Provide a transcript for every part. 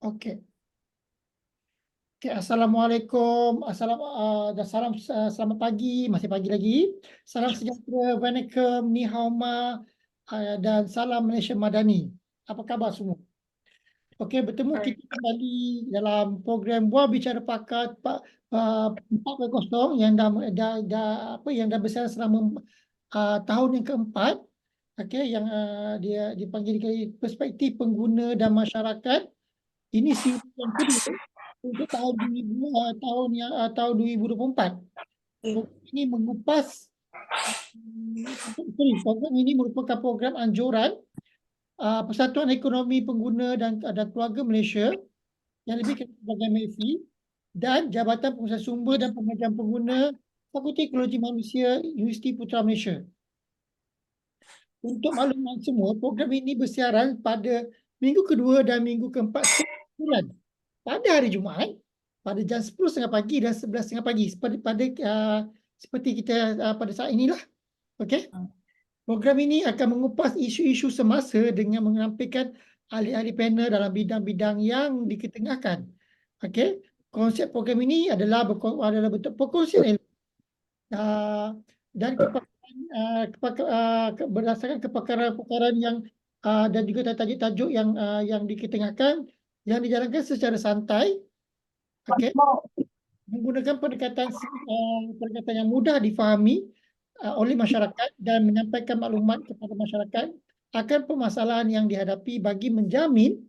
Oke. Oke, Assalamualaikum. Dan salam selamat pagi, masih pagi lagi. Salam sejahtera, Waalaikum, Ni Hao Ma, dan salam Malaysia Madani. Apa khabar semua? Okey, bertemu kita kembali dalam program Buah Bicara Pakar 4.0 yang dah bersiaran selama tahun yang keempat. Okey, yang dia dipanggil perspektif pengguna dan masyarakat. Ini siri yang kedua untuk tahun 2024. Ini mengupas program ini merupakan program anjuran Persatuan Ekonomi Pengguna dan Keluarga Malaysia yang lebih kenal sebagai MEFI dan Jabatan Pengurusan Sumber dan Pengajian Pengguna Fakulti Teknologi Manusia Universiti Putra Malaysia. Untuk makluman semua, program ini bersiaran pada minggu kedua dan minggu keempat setiap bulan. Pada hari Jumaat, pada jam 10.30 pagi dan 11.30 pagi. Seperti kita pada saat inilah. Okey. Program ini akan mengupas isu-isu semasa dengan menyampaikan ahli-ahli panel dalam bidang-bidang yang diketengahkan. Okey. Konsep program ini adalah bentuk perkongsian ilmu dan berdasarkan kepakaran-kepakaran yang dan juga tajuk-tajuk yang diketengahkan yang dijalankan secara santai. Okey. Menggunakan pendekatan yang mudah difahami oleh masyarakat dan menyampaikan maklumat kepada masyarakat akan permasalahan yang dihadapi bagi menjamin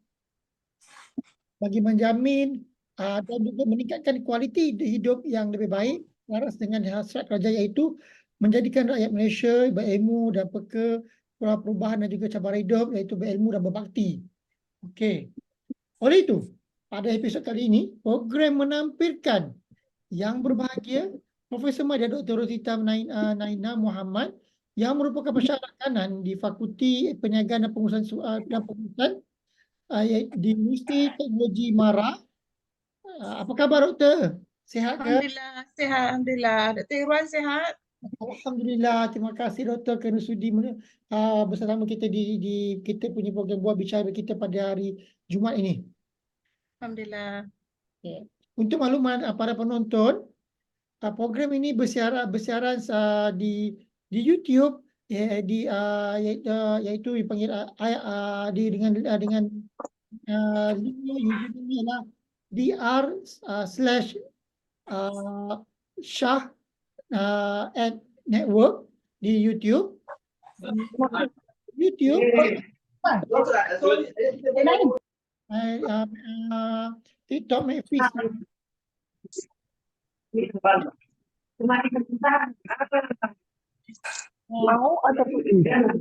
dan juga meningkatkan kualiti hidup yang lebih baik selaras dengan hasrat kerajaan, iaitu menjadikan rakyat Malaysia berilmu dan peka perubahan dan juga cabaran hidup, iaitu berilmu dan berbakti. Okey. Oleh itu, pada episod kali ini, program menampilkan yang berbahagia Profesor Madya Dr. Rosita Naina Muhammad yang merupakan pensyarah kanan di Fakulti Perniagaan dan Pengurusan di Universiti Teknologi MARA. Apa khabar Doktor? Sihat ke? Alhamdulillah, sihat. Alhamdulillah. Dr. Irwan sihat? Alhamdulillah. Terima kasih Doktor kerana sudi bersama kita di kita punya program Buah Bicara kita pada hari Jumaat ini. Alhamdulillah. Okay. Untuk makluman para penonton, program ini bersiaran di YouTube iaitu dipanggil dengan username ialah dr/shah @network di YouTube. YouTube TikTok, Facebook. Mau ataupun tidak.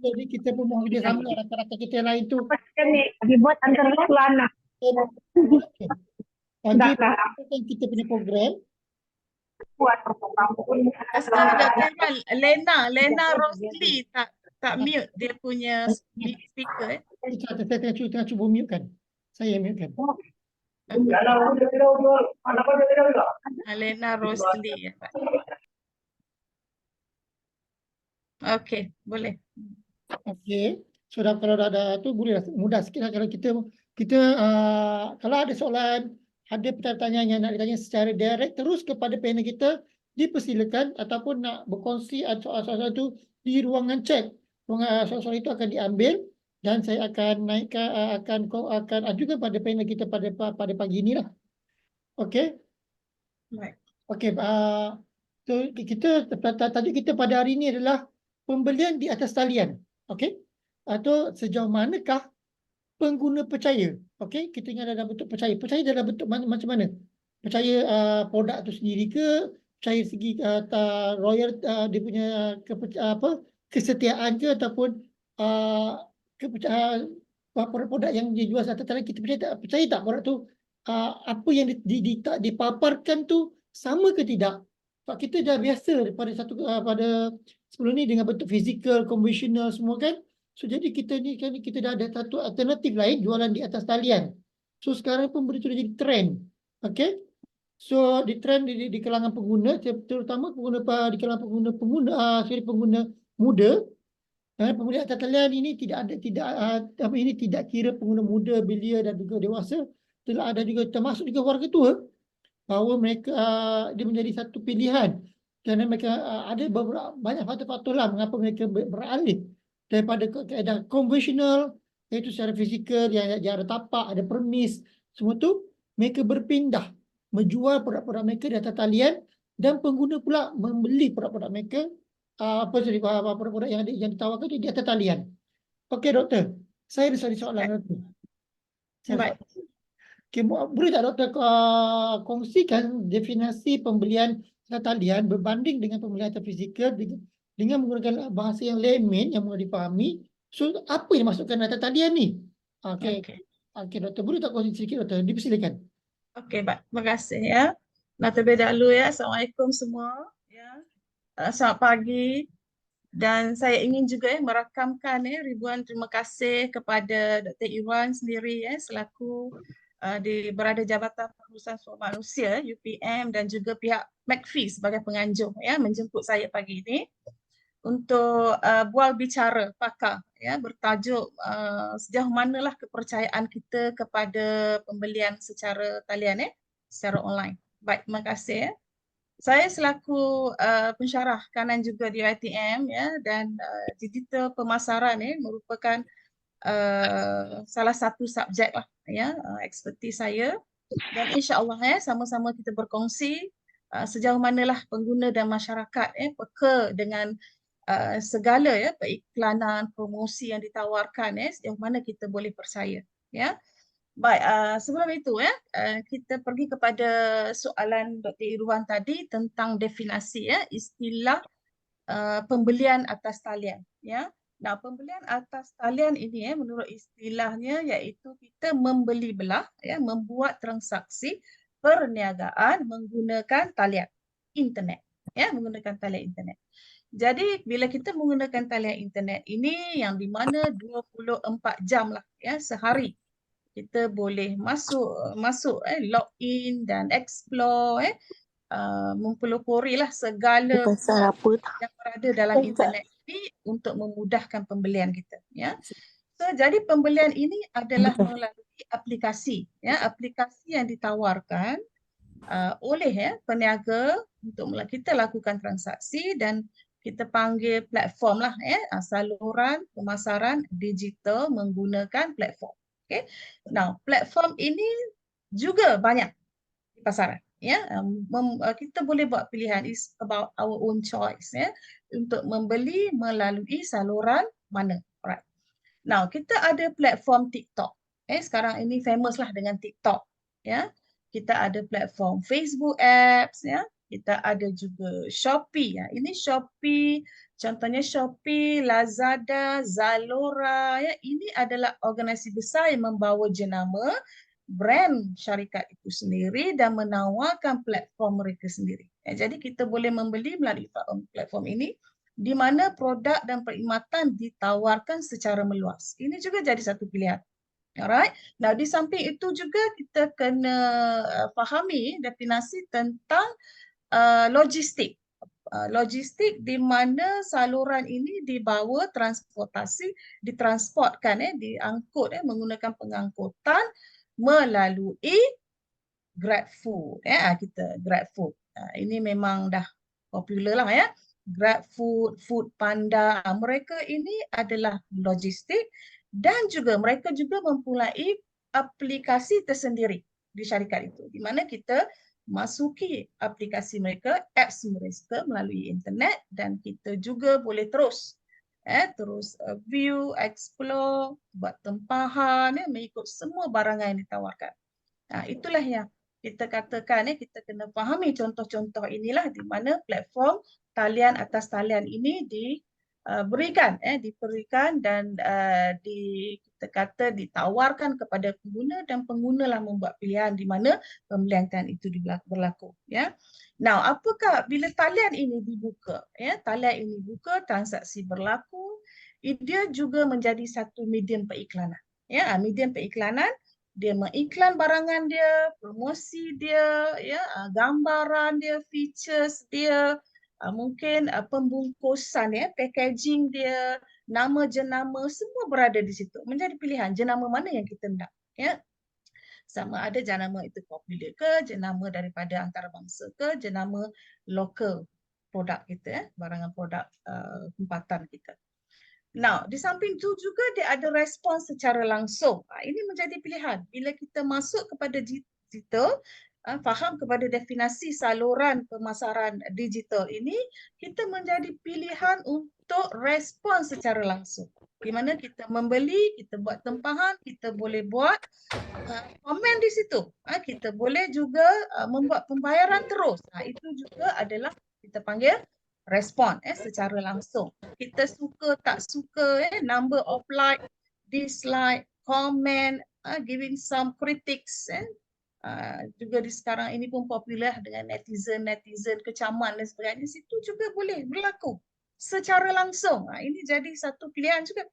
Jadi kita pun mohon kerjasama rakan-rakan kita yang lain tu. Dibuat antara pelana. Bagi kita punya program. Buat program pun. Dr. Irwan, Lena Rosli tak mute dia punya speaker. Saya tengah cuba mute kan. Saya mute kan. Lena Rosli. Okey, boleh. Okey. So kalau dah ada tu boleh mudah sikitlah kalau kita kalau ada soalan, ada pertanyaan yang nak ditanya secara direct terus kepada panel kita, dipersilakan, ataupun nak berkongsi soalan-soalan tu di ruangan chat. Soalan-soalan itu akan diambil dan saya akan naikkan akan ajukan pada panel kita pada pagi inilah. Okey. Baik. Okey, so tajuk kita pada hari ini adalah pembelian di atas talian. Okey. Atau sejauh manakah pengguna percaya? Okey, kita ingat dalam bentuk percaya. Percaya dalam bentuk macam mana? Percaya produk itu sendiri ke? Percaya segi royal dia punya kesetiaan ke, ataupun produk yang dijual atas talian, kita percaya tak produk tu apa yang dipaparkan tu sama ke tidak? Sebab kita dah biasa pada sebelum ni dengan bentuk fizikal, konvensional semua kan. So jadi kita dah ada satu alternatif lain, jualan di atas talian. So sekarang pun benda tu dah jadi trend. Okay. So di trend di kalangan pengguna, terutama di kalangan pengguna muda. Pembelian atas talian ini tidak kira pengguna muda, belia dan juga dewasa. Telah ada juga termasuk juga warga tua, bahawa mereka dia menjadi satu pilihan kerana mereka ada banyak faktor-faktor lah mengapa mereka beralih daripada keadaan konvensional, iaitu secara fizikal yang ada tapak, ada permis, semua tu mereka berpindah menjual produk-produk mereka di atas talian dan pengguna pula membeli produk-produk mereka produk-produk yang ditawarkan di atas talian. Okey doktor, saya ada soalan doktor. Baik. Okay, boleh tak doktor kongsikan definisi pembelian atas talian berbanding dengan pembelian atas fizikal dengan menggunakan bahasa yang layman yang mudah dipahami. So, apa yang dimasukkan atas talian ni? Okey. Okey. Okey doktor, boleh tak kongsi sedikit doktor? Dipersilakan. Okey, baik. Terima kasih ya. Nah, terlebih dahulu ya, Assalamualaikum semua. Ya. Selamat pagi. Dan saya ingin juga merakamkan ribuan terima kasih kepada Dr. Irwan sendiri selaku berada Jabatan Pengurusan Sumber Manusia UPM dan juga pihak McPhee sebagai penganjur menjemput saya pagi ini untuk bual bicara pakar bertajuk sejauh manalah kepercayaan kita kepada pembelian secara talian secara online. Baik, terima kasih. Saya selaku pensyarah kanan juga di ITM dan digital pemasaran merupakan salah satu subjek lah ekspertis saya, dan insya-Allah sama-sama kita berkongsi sejauh manalah pengguna dan masyarakat peka dengan segala periklanan, promosi yang ditawarkan sejauh mana kita boleh percaya ya. Baik, sebelum itu kita pergi kepada soalan Dr. Irwan tadi tentang definisi istilah pembelian atas talian ya. Nah, pembelian atas talian ini menurut istilahnya iaitu kita membeli belah membuat transaksi perniagaan menggunakan talian internet menggunakan talian internet. Jadi bila kita menggunakan talian internet ini yang di mana 24 jam lah sehari kita boleh masuk login dan explore mempeloporilah segala yang berada dalam internet ini untuk memudahkan pembelian kita ya. So jadi pembelian ini adalah melalui aplikasi aplikasi yang ditawarkan oleh peniaga untuk kita lakukan transaksi, dan kita panggil platform lah saluran pemasaran digital menggunakan platform. Okay. Now, platform ini juga banyak di pasaran. Kita boleh buat pilihan, is about our own choice untuk membeli melalui saluran mana. Alright. Now, kita ada platform TikTok. Sekarang ini famous lah dengan TikTok. Kita ada platform Facebook apps kita ada juga Shopee Ini Shopee, contohnya Shopee, Lazada, Zalora ini adalah organisasi besar yang membawa jenama brand syarikat itu sendiri dan menawarkan platform mereka sendiri. Jadi kita boleh membeli melalui platform ini di mana produk dan perkhidmatan ditawarkan secara meluas. Ini juga jadi satu pilihan. Alright. Nah, di samping itu juga kita kena fahami definisi tentang logistik. Logistik di mana saluran ini dibawa transportasi, ditransportkan diangkut menggunakan pengangkutan melalui GrabFood kita GrabFood. Ini memang dah popular lah GrabFood, Foodpanda, mereka ini adalah logistik dan juga mereka juga mempunyai aplikasi tersendiri di syarikat itu, di mana kita masuki aplikasi mereka, apps mereka melalui internet, dan kita juga boleh terus view, explore, buat tempahan mengikut semua barangan yang ditawarkan. Itulah yang kita katakan kita kena fahami contoh-contoh inilah di mana platform talian atas talian ini diberikan dan kita kata ditawarkan kepada pengguna, dan pengguna lah membuat pilihan di mana pembelian itu berlaku ya. Now, apakah bila talian ini dibuka talian ini buka, transaksi berlaku, dia juga menjadi satu medium periklanan medium periklanan. Dia mengiklan barangan dia, promosi dia, gambaran dia, features dia, mungkin pembungkusan packaging dia, nama jenama semua berada di situ. Menjadi pilihan jenama mana yang kita nak. Ya. Sama ada jenama itu popular ke, jenama daripada antarabangsa ke, jenama lokal produk kita, barangan produk tempatan kita. Now, di samping itu juga dia ada respons secara langsung. Ini menjadi pilihan. Bila kita masuk kepada digital, faham kepada definisi saluran pemasaran digital ini, kita menjadi pilihan untuk respons secara langsung. Di mana kita membeli, kita buat tempahan, kita boleh buat komen di situ. Kita boleh juga membuat pembayaran terus. Itu juga adalah kita panggil respon secara langsung. Kita suka tak suka number of like, dislike, comment, giving some critics juga di sekarang ini pun popular dengan netizen kecaman dan sebagainya, situ juga boleh berlaku secara langsung. Ini jadi satu pilihan juga.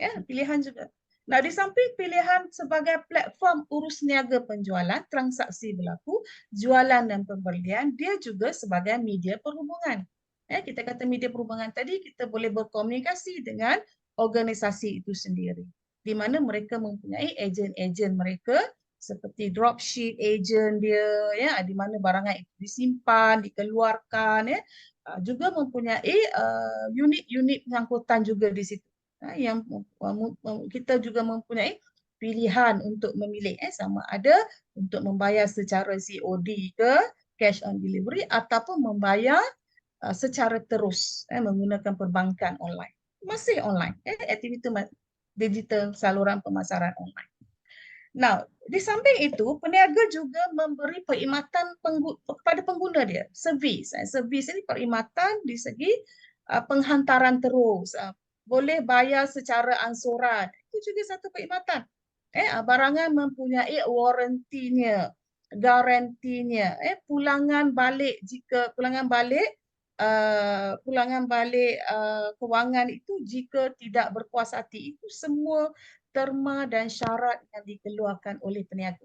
Ya, pilihan juga. Nah, di samping pilihan sebagai platform urus niaga penjualan, transaksi berlaku, jualan dan pembelian, dia juga sebagai media perhubungan. Kita kata media perhubungan tadi, kita boleh berkomunikasi dengan organisasi itu sendiri. Di mana mereka mempunyai ejen-ejen mereka, seperti dropship agent dia, ya, di mana barangan itu disimpan, dikeluarkan, ya, juga mempunyai unit-unit pengangkutan juga di situ. Yang kita juga mempunyai pilihan untuk memilih sama ada untuk membayar secara COD ke cash on delivery ataupun membayar secara terus menggunakan perbankan online. Masih online, aktiviti digital saluran pemasaran online. Nah, di samping itu peniaga juga memberi perkhidmatan kepada pengguna dia, servis. Servis ini perkhidmatan di segi penghantaran terus, boleh bayar secara angsuran. Itu juga satu perkhidmatan. Barangan mempunyai warantinya, garantinya, pulangan balik jika pulangan balik kewangan itu jika tidak berpuas hati, itu semua terma dan syarat yang dikeluarkan oleh peniaga.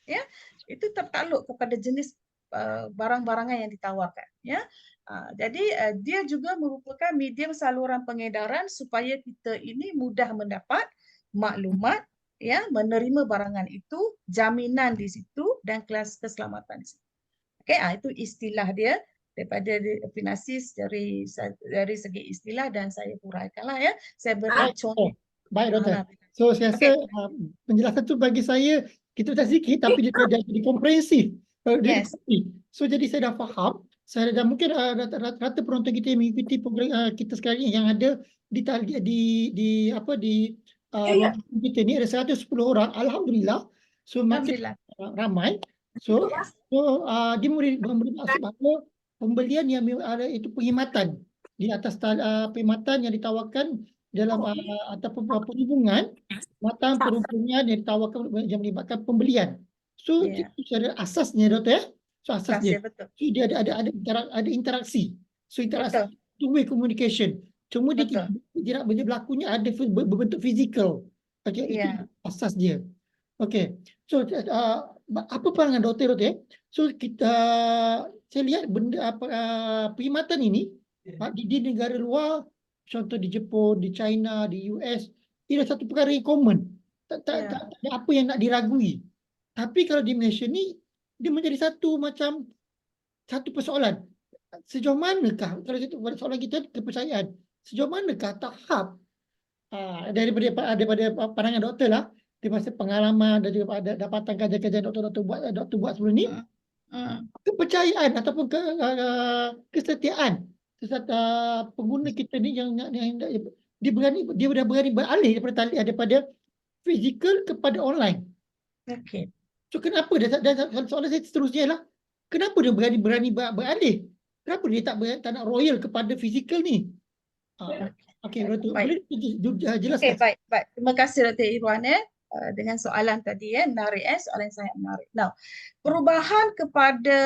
Ya, itu tertakluk kepada jenis barang-barangan yang ditawarkan. Ya, jadi dia juga merupakan medium saluran pengedaran supaya kita ini mudah mendapat maklumat, ya, menerima barangan itu, jaminan di situ dan kelas keselamatan di situ. Okey, itu istilah dia daripada definisi dari segi istilah dan saya huraikanlah, ya. Saya beri contoh. Baik, Doktor. So, saya rasa penjelasan tu bagi saya, kita dah sikit tapi dia dah jadi komprehensif. Yes. So, jadi saya dah faham. Saya dah mungkin rata penonton kita yang mengikuti program kita sekarang ni yang ada ruang kita ni ada 110 orang. Alhamdulillah. So, makin ramai. So dia memberi maksud bahawa pembelian yang ada itu perkhidmatan di atas perkhidmatan yang ditawarkan dalam ataupun perhubungan, matang perhubungan yang ditawarkan yang melibatkan pembelian. So itu secara asasnya, Doktor, ya. So asasnya. So dia ada interaksi. So interaksi, two-way communication. Cuma dia tidak berlakunya ada berbentuk fizikal. Okey, itu asas dia. Okey. So apa pandangan Doktor, ya? So saya lihat benda perkhidmatan ini di negara luar, contoh di Jepun, di China, di US, ia satu perkara yang common. Tak ada apa yang nak diragui. Tapi kalau di Malaysia ni, dia menjadi satu persoalan. Sejauh manakah, kalau itu soalan kita, kepercayaan, sejauh manakah tahap daripada pandangan doktor lah, daripada pengalaman dan juga dapatan kajian-kajian doktor buat sebelum ni, kepercayaan ataupun kesetiaan pengguna kita ni yang dia dah berani beralih daripada fizikal kepada online. Okey. So kenapa dan soalan saya seterusnya ialah kenapa dia berani beralih? Kenapa dia tak nak royal kepada fizikal ni? Okey, boleh jelaskan? Okey, baik. Terima kasih Dr. Irwan dengan soalan tadi, menarik, soalan yang sangat menarik. Now, perubahan kepada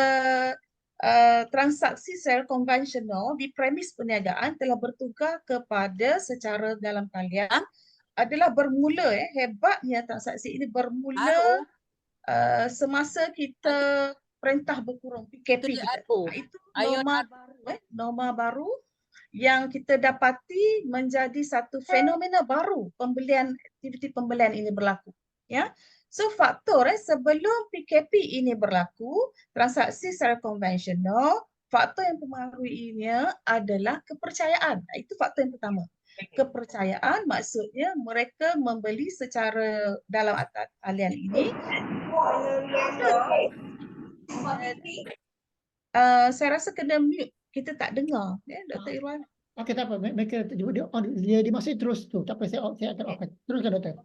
transaksi secara konvensional di premis perniagaan telah bertukar kepada secara dalam talian adalah bermula, hebatnya transaksi ini bermula semasa kita perintah berkurung PKP kita. Itu norma baru yang kita dapati menjadi satu fenomena baru aktiviti pembelian ini berlaku. Ya, so faktor sebelum PKP ini berlaku, transaksi secara konvensional, faktor yang mempengaruhinya adalah kepercayaan. Itu faktor yang pertama. Kepercayaan maksudnya mereka membeli secara dalam talian ini. Saya rasa kena mute, kita tak dengar. Dr. Irwan. Okey, tak apa. Mereka dia dimaksud terus tu. Tak apa, saya akan open. Teruskan, Doktor.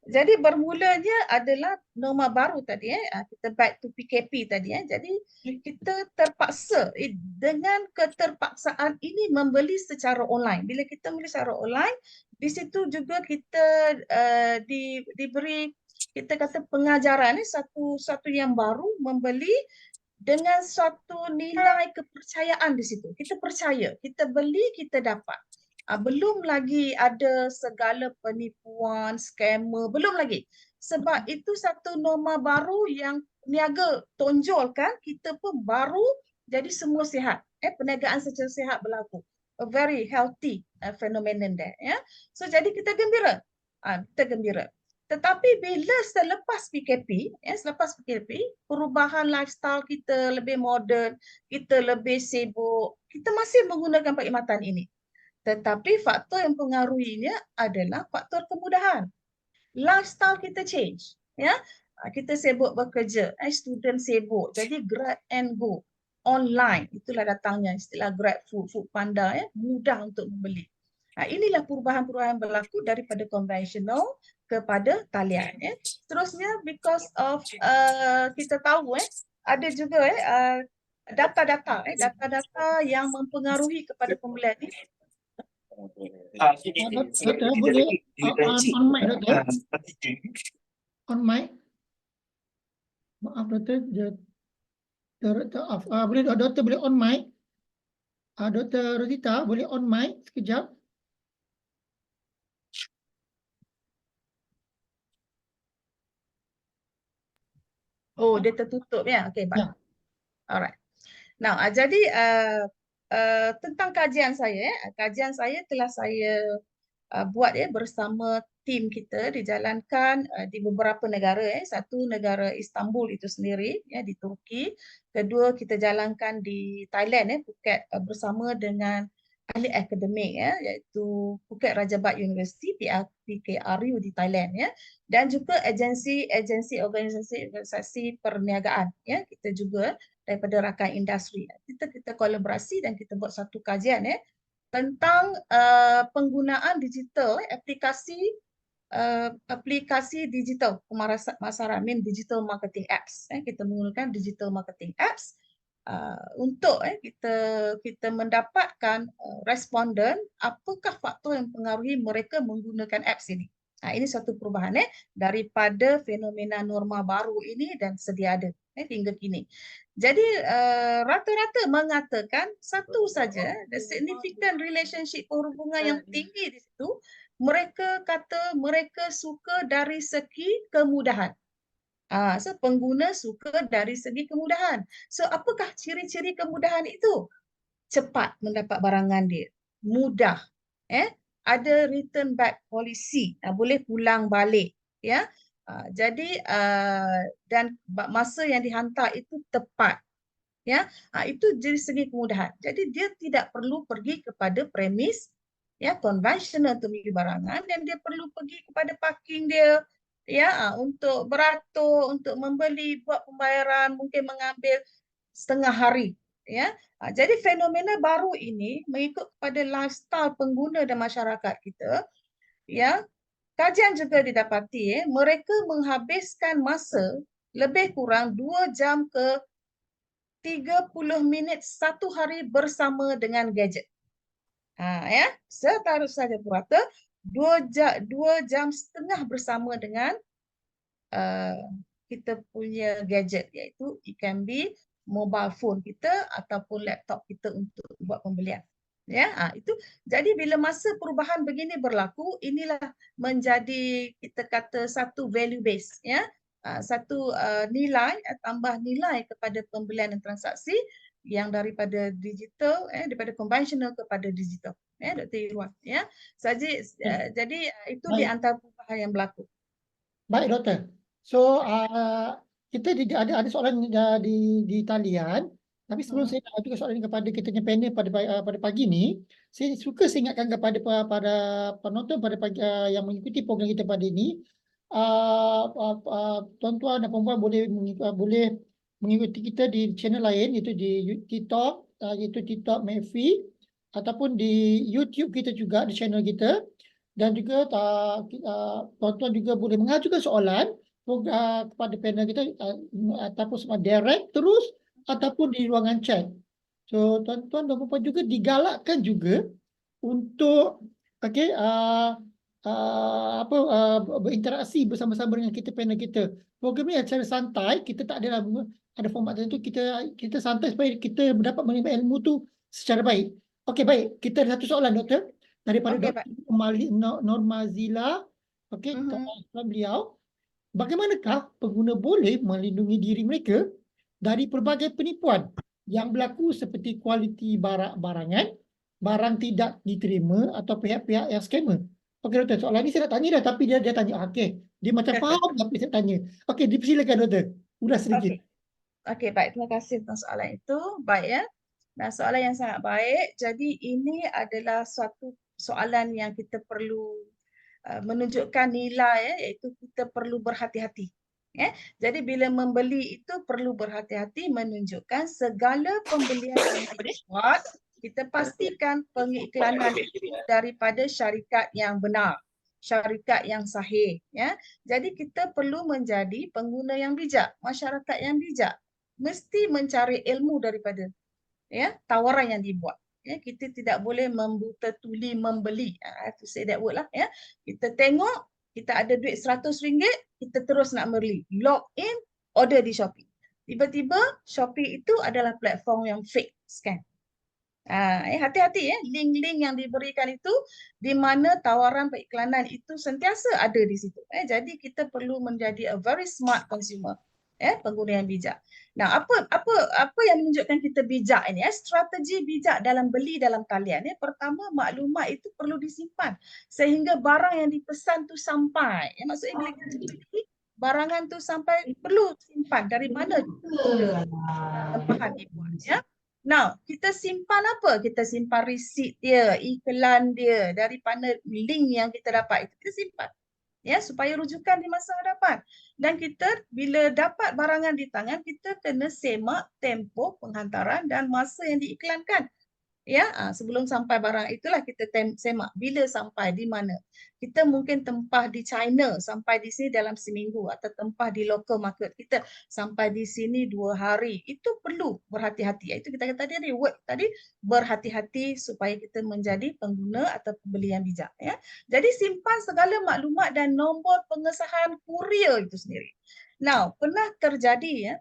Jadi bermulanya adalah norma baru tadi, kita back to PKP tadi. Jadi kita terpaksa dengan keterpaksaan ini membeli secara online. Bila kita membeli secara online, di situ juga kita diberi, kita kata pengajaran satu yang baru, membeli dengan suatu nilai kepercayaan di situ. Kita percaya, kita beli, kita dapat. Belum lagi ada segala penipuan, scammer, belum lagi. Sebab itu satu norma baru yang niaga tonjolkan, kita pun baru jadi semua sihat. Perniagaan secara sihat berlaku. A very healthy phenomenon there. So jadi kita gembira. Kita gembira. Tetapi bila selepas PKP, selepas PKP, perubahan lifestyle kita lebih moden, kita lebih sibuk, kita masih menggunakan perkhidmatan ini. Tetapi faktor yang pengaruhinya adalah faktor kemudahan. Lifestyle kita change. Kita sibuk bekerja, student sibuk, jadi grab and go. Online, itulah datangnya istilah Grab Food, Food Panda, mudah untuk membeli. Inilah perubahan-perubahan berlaku daripada konvensional kepada talian. Seterusnya, because of kita tahu ada juga data-data yang mempengaruhi kepada pembelian ini. Doktor, boleh on mic, Doktor? On mic? Maaf, Doktor. Boleh Doktor boleh on mic? Doktor Rosita boleh on mic sekejap? Oh, dia tertutup ya. Okey, baik. Ya. Alright. Now, jadi tentang kajian saya telah saya buat bersama tim kita, dijalankan di beberapa negara. Satu negara Istanbul itu sendiri di Turki. Kedua kita jalankan di Thailand, Phuket, bersama dengan ahli akademik iaitu Phuket Ratchabad University, PKRU di Thailand, dan juga organisasi perniagaan, kita juga daripada rakan industri. Kita kolaborasi dan kita buat satu kajian tentang penggunaan digital, aplikasi digital pemasaran, digital marketing apps. Kita menggunakan digital marketing apps untuk kita mendapatkan responden, apakah faktor yang mempengaruhi mereka menggunakan apps ini. Ini satu perubahan daripada fenomena norma baru ini dan sedia ada hingga kini. Jadi rata-rata mengatakan satu saja, the significant relationship, hubungan yang tinggi di situ, mereka kata mereka suka dari segi kemudahan. So pengguna suka dari segi kemudahan. So apakah ciri-ciri kemudahan itu? Cepat mendapat barangan dia, mudah, ada return back policy, boleh pulang balik, jadi dan masa yang dihantar itu tepat, itu dari segi kemudahan. Jadi dia tidak perlu pergi kepada premis konvensional untuk beli barangan, dan dia perlu pergi kepada parking dia untuk beratur, untuk membeli, buat pembayaran, mungkin mengambil setengah hari. Jadi fenomena baru ini mengikut kepada lifestyle pengguna dan masyarakat kita. Kajian juga didapati mereka menghabiskan masa lebih kurang 2 jam ke 30 minit satu hari bersama dengan gadget. Setaruh saja purata 2 jam setengah bersama dengan kita punya gadget, iaitu it can be mobile phone kita ataupun laptop kita untuk buat pembelian. Itu. Jadi bila masa perubahan begini berlaku, inilah menjadi kita kata satu value base, satu nilai, tambah nilai kepada pembelian dan transaksi yang daripada digital, daripada konvensional kepada digital. Dr. Irwan. Jadi itu di Baik. antara perubahan yang berlaku. Baik, Doktor. So, kita ada soalan di talian. Tapi sebelum saya nak ajukan soalan ini kepada kita punya panel pada pagi ni, saya ingatkan kepada para penonton pada pagi yang mengikuti program kita pada ini, tuan-tuan dan puan-puan boleh mengikuti kita di channel lain, iaitu di TikTok, iaitu TikTok Mefi, ataupun di YouTube kita juga, di channel kita. Dan juga tuan-tuan juga boleh mengajukan soalan kepada panel kita ataupun sama direct terus ataupun di ruangan chat. So tuan-tuan dan puan-puan juga digalakkan juga untuk berinteraksi bersama-sama dengan kita panel kita. Program ni secara santai, kita tak ada format tertentu, kita santai supaya kita dapat menerima ilmu tu secara baik. Okey, baik. Kita ada satu soalan, Doktor, daripada Dr. Normazila. Okey, beliau, bagaimanakah pengguna boleh melindungi diri mereka dari pelbagai penipuan yang berlaku seperti kualiti barangan, barang tidak diterima atau pihak-pihak yang scammer? Okey, Doktor, soalan ni saya nak tanya dah, tapi dia tanya, okey, dia macam faham apa saya tanya. Okey, dipersilakan, Doktor. Ulas sedikit. Okey, baik. Terima kasih tentang soalan itu. Baik ya. Nah, soalan yang sangat baik. Jadi ini adalah suatu soalan yang kita perlu menunjukkan nilai, iaitu kita perlu berhati-hati. Jadi bila membeli itu perlu berhati-hati, menunjukkan segala pembelian yang kita buat, kita pastikan pengiklanan itu daripada syarikat yang benar, syarikat yang sahih. Jadi kita perlu menjadi pengguna yang bijak, masyarakat yang bijak. Mesti mencari ilmu daripada tawaran yang dibuat. Kita tidak boleh membuta tuli membeli. I have to say that word lah. Kita tengok, kita ada duit RM100, kita terus nak beli. Log in, order di Shopee. Tiba-tiba Shopee itu adalah platform yang fake, scam. Hati-hati link-link yang diberikan itu di mana tawaran periklanan itu sentiasa ada di situ. Jadi kita perlu menjadi a very smart consumer. Pengguna yang bijak. Nah, apa yang menunjukkan kita bijak ini? Strategi bijak dalam beli dalam talian. Pertama, maklumat itu perlu disimpan sehingga barang yang dipesan tu sampai. Maksudnya bila kita beli barangan tu sampai, perlu simpan dari mana tempahan dibuat. Now, kita simpan apa? Kita simpan resit dia, iklan dia, daripada link yang kita dapat itu kita simpan. Supaya rujukan di masa hadapan. Dan kita bila dapat barangan di tangan, kita kena semak tempoh penghantaran dan masa yang diiklankan. Sebelum sampai barang itulah kita semak bila sampai di mana. Kita mungkin tempah di China sampai di sini dalam seminggu, atau tempah di local market kita sampai di sini 2 hari. Itu perlu berhati-hati. Itu kita kata tadi word tadi, berhati-hati supaya kita menjadi pengguna atau pembeli yang bijak. Jadi simpan segala maklumat dan nombor pengesahan kurier itu sendiri. Now, pernah terjadi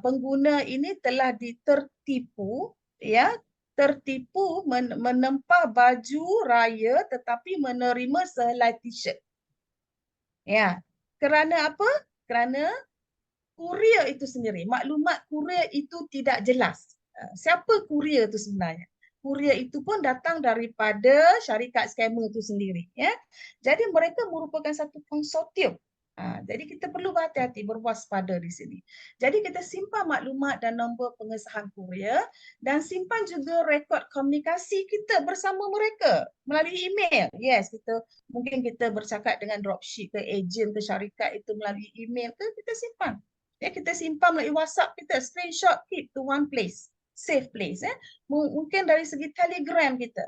pengguna ini telah tertipu menempah baju raya tetapi menerima sehelai t-shirt. Kerana apa? Kerana kurier itu sendiri, maklumat kurier itu tidak jelas. Siapa kurier itu sebenarnya? Kurier itu pun datang daripada syarikat scammer itu sendiri. Jadi mereka merupakan satu konsortium. Jadi kita perlu berhati-hati, berwaspada di sini. Jadi kita simpan maklumat dan nombor pengesahan kurier dan simpan juga rekod komunikasi kita bersama mereka melalui email. Yes, mungkin kita bercakap dengan dropship ke ejen ke syarikat itu melalui email ke, kita simpan. Kita simpan melalui WhatsApp kita, screenshot, keep to one place, safe place. Mungkin dari segi Telegram kita,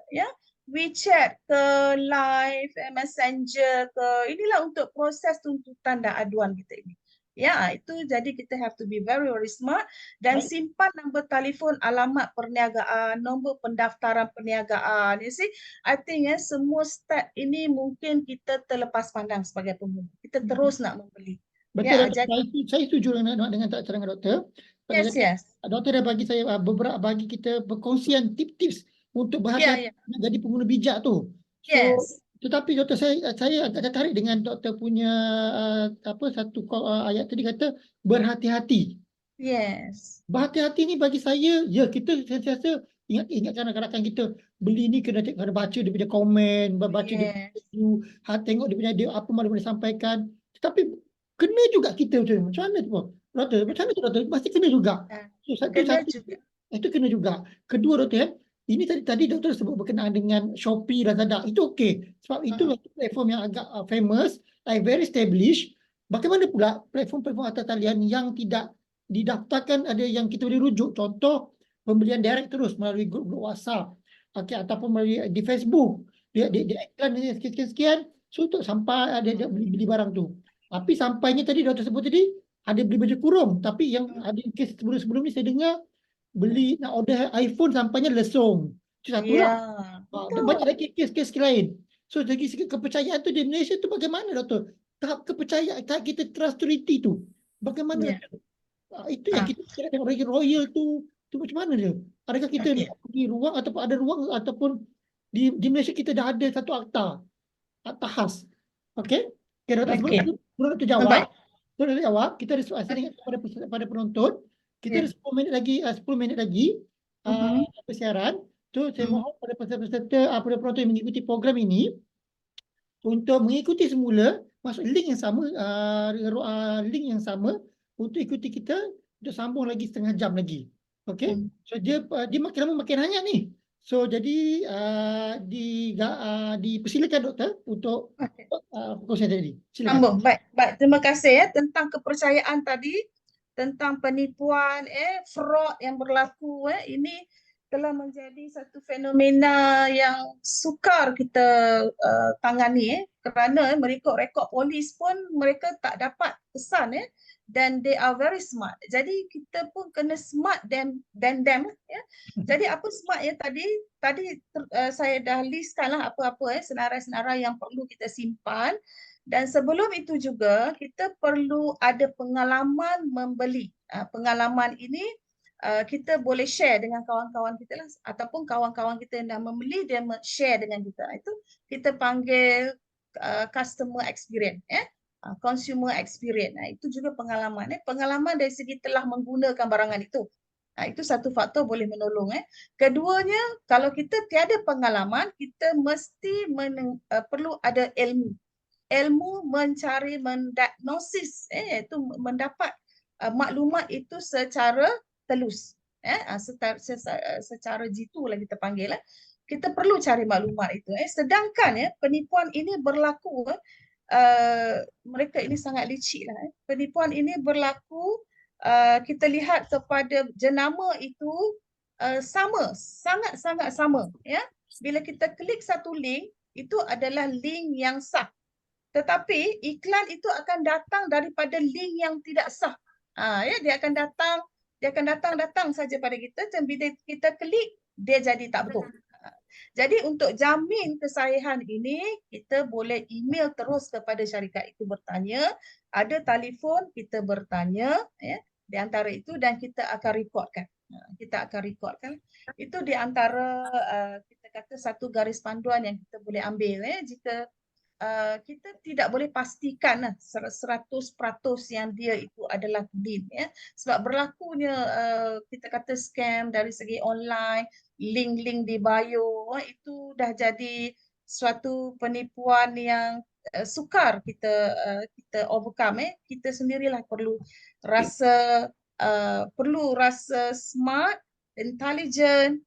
WeChat ke Live, Messenger ke, inilah untuk proses tuntutan dan aduan kita ini. Itu jadi kita have to be very, very smart dan simpan nombor telefon, alamat perniagaan, nombor pendaftaran perniagaan. You see, I think semua step ini mungkin kita terlepas pandang sebagai pengguna. Kita terus nak membeli. Betul, saya setuju dengan cadangan doktor. Yes. Doktor dah bagi saya bagi kita perkongsian tips-tips untuk berhati-hati jadi pengguna bijak tu. Tetapi doktor, saya agak tertarik dengan doktor punya satu ayat tadi kata berhati-hati. Yes. Berhati-hati ni bagi saya, ya kita sentiasa ingatkan rakan-rakan kita, beli ni kena baca dia punya komen, baca dia punya Yes. review, tengok dia punya dia apa mahu boleh sampaikan. Tetapi kena juga kita macam mana tu, Doktor? Macam mana tu, Doktor? Pasti kena juga. So, satu Kena satu juga. itu kena juga. Kedua, Doktor, ini tadi Doktor sebut berkenaan dengan Shopee, Lazada. Itu okey. Sebab itu platform yang agak famous, very established. Bagaimana pula platform-platform atas talian yang tidak didaftarkan, ada yang kita boleh rujuk, contoh pembelian direct terus melalui grup-grup WhatsApp, ataupun melalui di Facebook, dia iklan sekian-sekian, so untuk sampai ada beli barang tu. Tapi sampainya tadi Doktor sebut tadi ada beli baju kurung, tapi yang ada kes sebelum ni saya dengar beli nak order iPhone sampainya lesung. Itu satu Ya, lah. Dan banyak lagi kes-kes lain. So dari segi kepercayaan tu di Malaysia tu bagaimana, Doktor? Tahap kepercayaan, tahap kita trustworthy tu bagaimana? Ya. Itu yang kita tengok lagi royal tu macam mana dia? Adakah kita Okey. nak pergi ruang ataupun ada ruang, ataupun di Malaysia kita dah ada satu akta khas. Okey? Okay, Doktor, Okey. sebelum Doktor jawab, kita ada soalan saya ingat pada penonton. Kita ada 10 minit lagi, 10 minit lagi persiaran. Tu saya mohon pada peserta, pada penonton yang mengikuti program ini untuk mengikuti semula, masuk link yang sama, link yang sama untuk ikuti kita untuk sambung lagi setengah jam lagi. Okey? So dia makin lama makin hangat ni. So jadi dipersilakan Doktor untuk perkongsian tadi. Silakan. Sambung. Baik. Terima kasih ya tentang kepercayaan tadi, tentang penipuan, fraud yang berlaku, ini telah menjadi satu fenomena yang sukar kita tangani, kerana rekod polis pun mereka tak dapat kesan, dan they are very smart. Jadi kita pun kena smart than them, ya. Jadi apa smart ya tadi saya dah listkan lah apa-apa senarai-senarai yang perlu kita simpan. Dan sebelum itu juga kita perlu ada pengalaman membeli. Pengalaman ini kita boleh share dengan kawan-kawan kita lah, ataupun kawan-kawan kita yang dah membeli dia share dengan kita. Itu kita panggil customer experience, consumer experience. Itu juga pengalaman. Pengalaman dari segi telah menggunakan barangan itu. Itu satu faktor boleh menolong. Keduanya, kalau kita tiada pengalaman, kita mesti perlu ada ilmu. Ilmu mencari, mendiagnosis, itu mendapat maklumat itu secara telus, secara jitu lah kita panggil. Kita perlu cari maklumat itu. Sedangkan penipuan ini berlaku, mereka ini sangat licik lah. Penipuan ini berlaku, kita lihat kepada jenama itu sama, sangat-sangat sama. Bila kita klik satu link, itu adalah link yang sah. Tetapi iklan itu akan datang daripada link yang tidak sah. Dia akan datang saja pada kita, dan bila kita klik, dia jadi tak betul. Jadi untuk jamin kesahihan ini, kita boleh email terus kepada syarikat itu bertanya, ada telefon kita bertanya, di antara itu, dan kita akan rekodkan. Itu di antara kita kata satu garis panduan yang kita boleh ambil, jika kita tidak boleh pastikan 100% yang dia itu adalah link, sebab berlakunya kita kata scam dari segi online, link-link di bio, itu dah jadi suatu penipuan yang sukar kita overcome. Kita sendirilah perlu rasa smart, intelligent,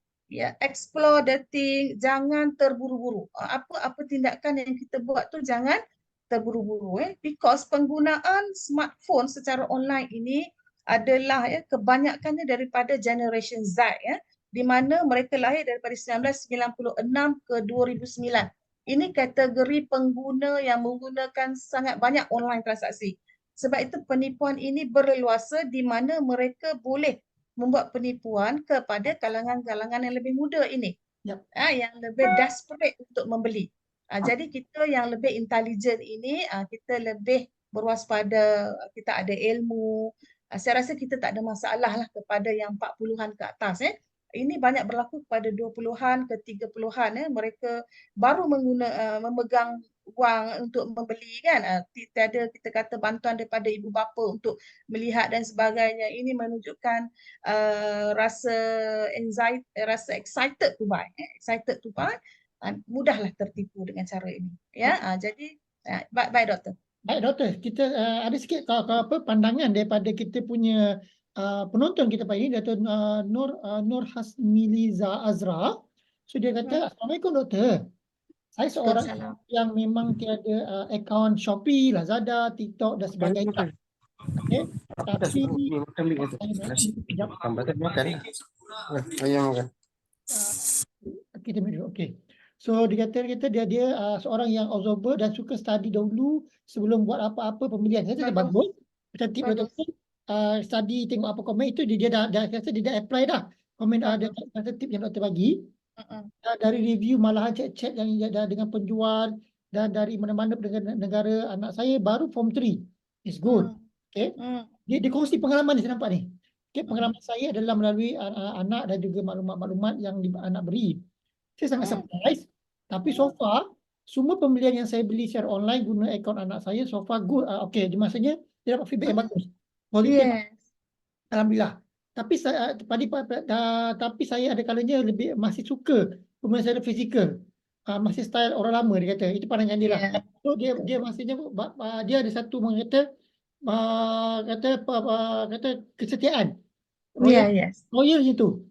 explore the thing, jangan terburu-buru. Apa tindakan yang kita buat tu jangan terburu-buru, because penggunaan smartphone secara online ini adalah kebanyakannya daripada generation Z, di mana mereka lahir daripada 1996 ke 2009. Ini kategori pengguna yang menggunakan sangat banyak online transaksi. Sebab itu penipuan ini berleluasa, di mana mereka boleh membuat penipuan kepada kalangan-kalangan yang lebih muda ini, yang lebih desperate untuk membeli. Jadi kita yang lebih intelligent ini, kita lebih berwaspada, kita ada ilmu. Saya rasa kita tak ada masalah lah kepada yang 40-an ke atas. Ini banyak berlaku kepada 20-an ke 30-an. Mereka baru memegang wang untuk membeli kan. Tiada kita kata bantuan daripada ibu bapa untuk melihat dan sebagainya. Ini menunjukkan rasa anxiety, rasa excited to buy. Excited to buy, mudahlah tertipu dengan cara ini. Ya, jadi baik doktor. Baik doktor, kita ada sikit kalau apa pandangan daripada kita punya penonton kita pagi ini, Dato' Nur Hasmiliza Azra. So dia kata, Assalamualaikum doktor. Saya seorang Waalaikumsalam. yang memang tiada akaun Shopee, Lazada, TikTok dan sebagainya. Okay. Tapi sekejap. Kita dulu. Okay. So dia kata dia seorang yang observer dan suka study dahulu sebelum buat apa-apa pembelian. Saya kata bagus. Macam tip betul-betul study tengok apa komen itu dia dah kata dia dah apply dah. Komen ada kata tip yang doktor bagi. Dari review malahan chat-chat yang dah dengan penjual dan dari mana-mana dengan negara anak saya baru form 3. It's good. Okay. Dia kongsi pengalaman ni saya nampak ni. Okay, pengalaman saya adalah melalui anak dan juga maklumat-maklumat yang anak beri. Saya sangat surprise. Tapi so far, semua pembelian yang saya beli secara online guna akaun anak saya, so far good. Okay, maksudnya dia dapat feedback yang bagus. Positif. Alhamdulillah. Tapi saya ada kalanya lebih masih suka pembelian secara fizikal. Masih style orang lama dia kata. Itu pandangan dia lah. So dia maksudnya dia ada satu mengata kata kesetiaan. Royal je tu.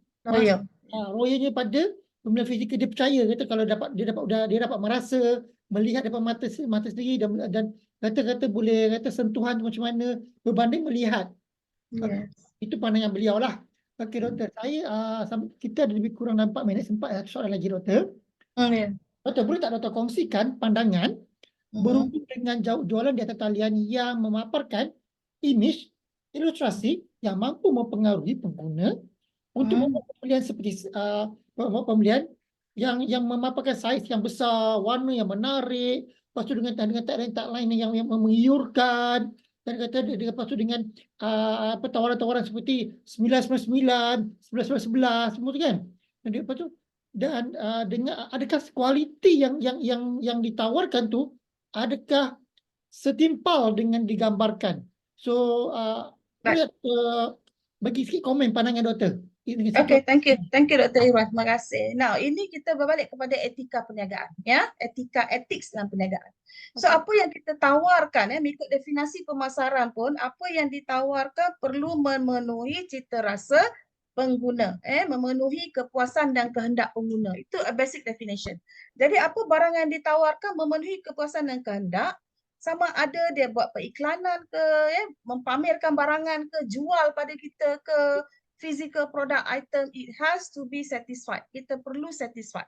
Royalnya pada pembelian fizikal, dia percaya kata kalau dia dapat merasa, melihat depan mata sendiri dan kata boleh kata sentuhan tu macam mana berbanding melihat. Itu pandangan beliau lah. Okey doktor, kita ada lebih kurang 4 minit, sempat satu soalan lagi doktor. Doktor, boleh tak doktor kongsikan pandangan berhubung dengan jualan di atas talian yang memaparkan imej, ilustrasi yang mampu mempengaruhi pengguna untuk membuat pembelian seperti pembelian yang memaparkan saiz yang besar, warna yang menarik, lepas tu dengan tagline yang menggiurkan, dan kata lepas tu dengan tawaran-tawaran seperti 999, 1111 semua tu kan. Dan lepas tu dengan adakah kualiti yang ditawarkan tu adakah setimpal dengan digambarkan. So bagi sikit komen pandangan doktor. Okay, thank you Dr. Irwan, terima kasih. Now, ini kita berbalik kepada etika perniagaan, ya, ethics dalam perniagaan. So, apa yang kita tawarkan, mengikut definisi pemasaran pun, apa yang ditawarkan perlu memenuhi cita rasa pengguna, memenuhi kepuasan dan kehendak pengguna. Itu a basic definition. Jadi, apa barang yang ditawarkan memenuhi kepuasan dan kehendak, sama ada dia buat periklanan ke, mempamerkan barangan ke, jual pada kita ke, physical product item, it has to be satisfied. Kita perlu satisfied.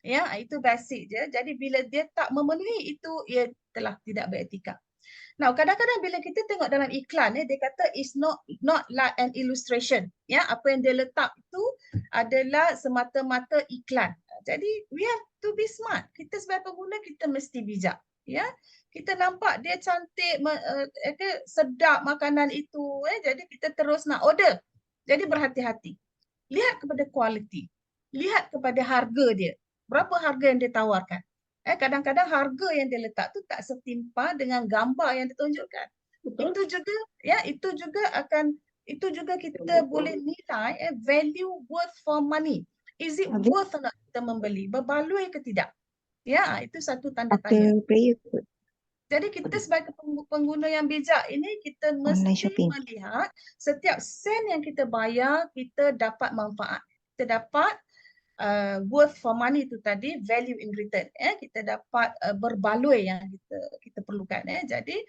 Ya, itu basic je. Jadi bila dia tak memenuhi itu, ia telah tidak beretika. Now, kadang-kadang bila kita tengok dalam iklan, dia kata it's not like an illustration. Ya, apa yang dia letak itu adalah semata-mata iklan. Jadi we have to be smart. Kita sebagai pengguna kita mesti bijak. Ya, kita nampak dia cantik, sedap makanan itu, jadi kita terus nak order. Jadi berhati-hati. Lihat kepada kualiti. Lihat kepada harga dia. Berapa harga yang dia tawarkan. Kadang-kadang harga yang dia letak tu tak setimpa dengan gambar yang ditunjukkan. Itu juga kita boleh nilai value worth for money. Is it worth nak kita membeli? Berbaloi ke tidak? Ya, itu satu tanda tanya. Jadi kita sebagai pengguna yang bijak ini, kita mesti melihat setiap sen yang kita bayar, kita dapat manfaat. Kita dapat worth for money itu tadi, value in return. Kita dapat berbaloi yang kita perlukan. Jadi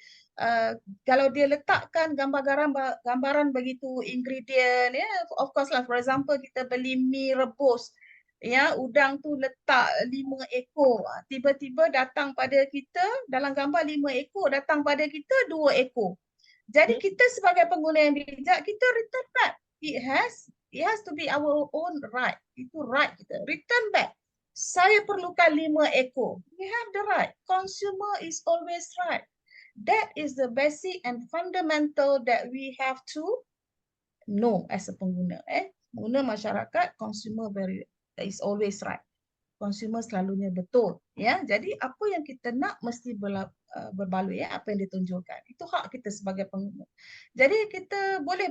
kalau dia letakkan gambaran begitu ingredient, of course lah, for example kita beli mie rebus, ya, udang tu letak 5 ekor. Tiba-tiba datang pada kita, dalam gambar 5 ekor, datang pada kita 2 ekor. Jadi kita sebagai pengguna yang bijak, kita return back. It has to be our own right. Itu right kita. Return back. Saya perlukan 5 ekor. We have the right. Consumer is always right. That is the basic and fundamental that we have to know as a pengguna. Pengguna masyarakat, consumer is always right. konsumer selalunya betul, ya. Jadi apa yang kita nak mesti berbaloi, ya, apa yang ditunjukkan. Itu hak kita sebagai pengguna. Jadi kita boleh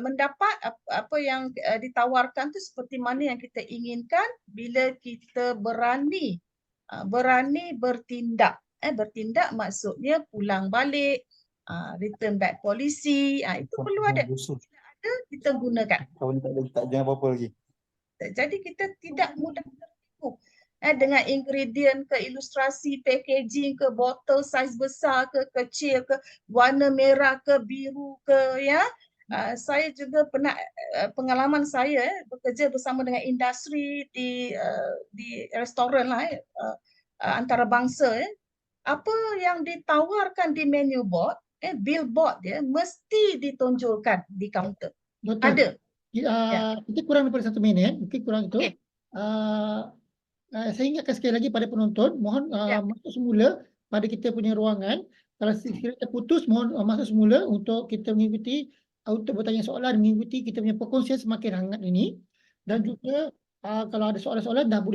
mendapat apa yang ditawarkan tu seperti mana yang kita inginkan bila kita berani bertindak. Bertindak maksudnya pulang balik, return back policy, itu perlu ada. Ada kita gunakan. Kawan tak jangan apa-apa lagi. Jadi kita tidak mudah tertipu dengan ingredient ke, ilustrasi, packaging ke, botol saiz besar ke, kecil ke, warna merah ke, biru ke, ya. Saya juga pernah pengalaman saya bekerja bersama dengan industri di restoran lah, antarabangsa. Apa yang ditawarkan di menu board, billboard dia mesti ditonjolkan di kaunter. Betul. Ada. Kita kurang daripada 1 minit, mungkin kurang itu. Okey. Saya ingatkan sekali lagi pada penonton, mohon masuk semula pada kita punya ruangan. Kalau sekiranya terputus, mohon masuk semula untuk kita mengikuti, untuk bertanya soalan, mengikuti kita punya perkongsian semakin hangat ini. Dan juga kalau ada soalan-soalan dah boleh